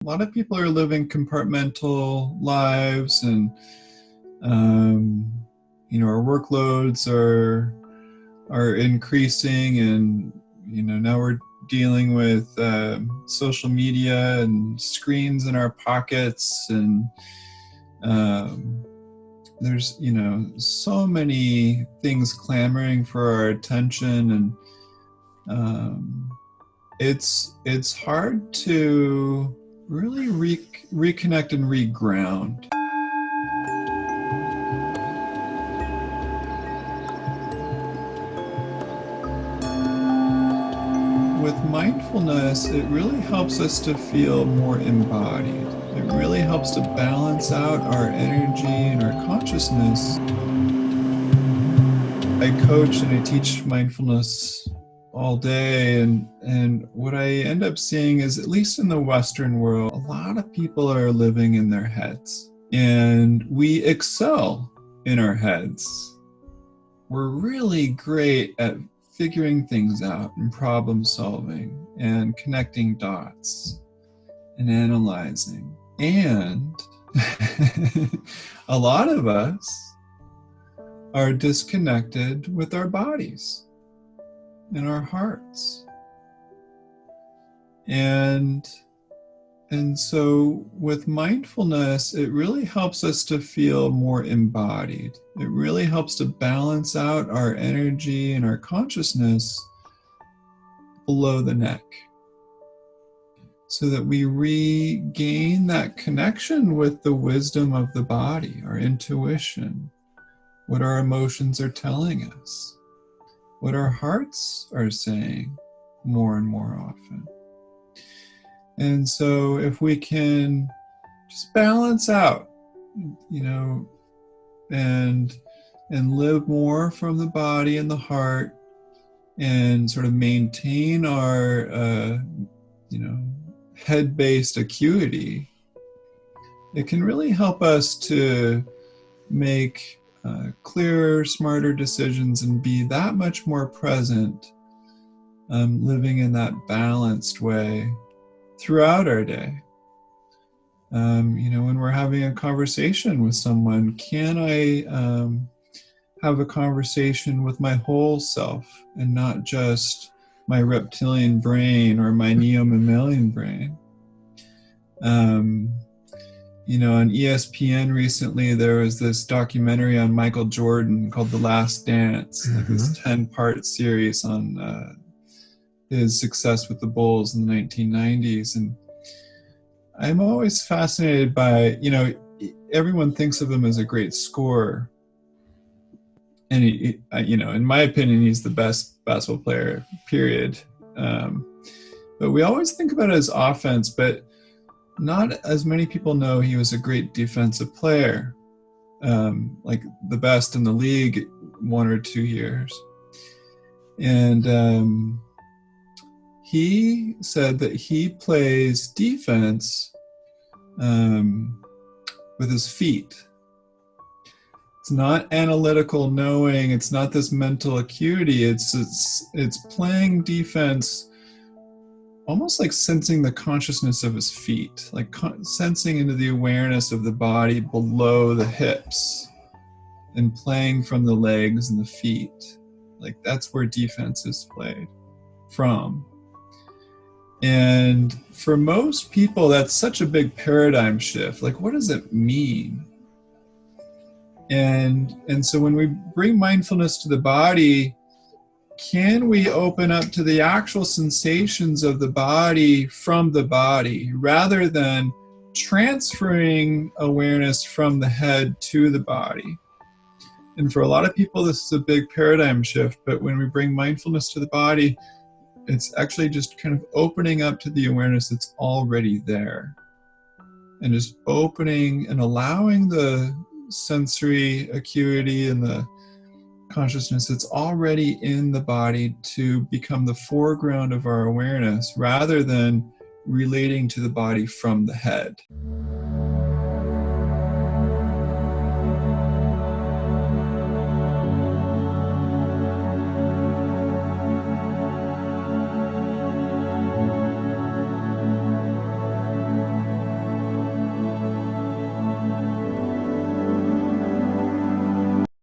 A lot of people are living compartmental lives, and our workloads are increasing, and now we're dealing with social media and screens in our pockets, and there's so many things clamoring for our attention, and it's hard to really reconnect and reground. With mindfulness, it really helps us to feel more embodied. It really helps to balance out our energy and our consciousness. I coach and I teach mindfulness all day, and what I end up seeing is, at least in the Western world, a lot of people are living in their heads, and we excel in our heads. We're really great at figuring things out and problem solving and connecting dots and analyzing. And a lot of us are disconnected with our bodies and our hearts. And so with mindfulness, it really helps us to feel more embodied. It really helps to balance out our energy and our consciousness below the neck, so that we regain that connection with the wisdom of the body, our intuition, what our emotions are telling us, what our hearts are saying more and more often. And so if we can just balance out, and live more from the body and the heart, and sort of maintain our, head-based acuity, it can really help us to make clearer, smarter decisions and be that much more present, living in that balanced way throughout our day. When we're having a conversation with someone, can I have a conversation with my whole self and not just my reptilian brain or my neo-mammalian brain? On ESPN recently, there was this documentary on Michael Jordan called The Last Dance, like this 10-part series on his success with the Bulls in the 1990s. And I'm always fascinated by, everyone thinks of him as a great scorer. And, in my opinion, he's the best basketball player, period. But we always think about his offense, but not as many people know he was a great defensive player, like the best in the league 1 or 2 years. And he said that he plays defense with his feet. It's not analytical knowing. It's not this mental acuity. It's playing defense, almost like sensing the consciousness of his feet, like sensing into the awareness of the body below the hips, and playing from the legs and the feet. Like that's where defense is played from. And for most people, that's such a big paradigm shift. Like, what does it mean? And so when we bring mindfulness to the body, can we open up to the actual sensations of the body from the body, rather than transferring awareness from the head to the body? And for a lot of people, this is a big paradigm shift. But when we bring mindfulness to the body, it's actually just kind of opening up to the awareness that's already there, and just opening and allowing the sensory acuity and the consciousness that's already in the body to become the foreground of our awareness, rather than relating to the body from the head.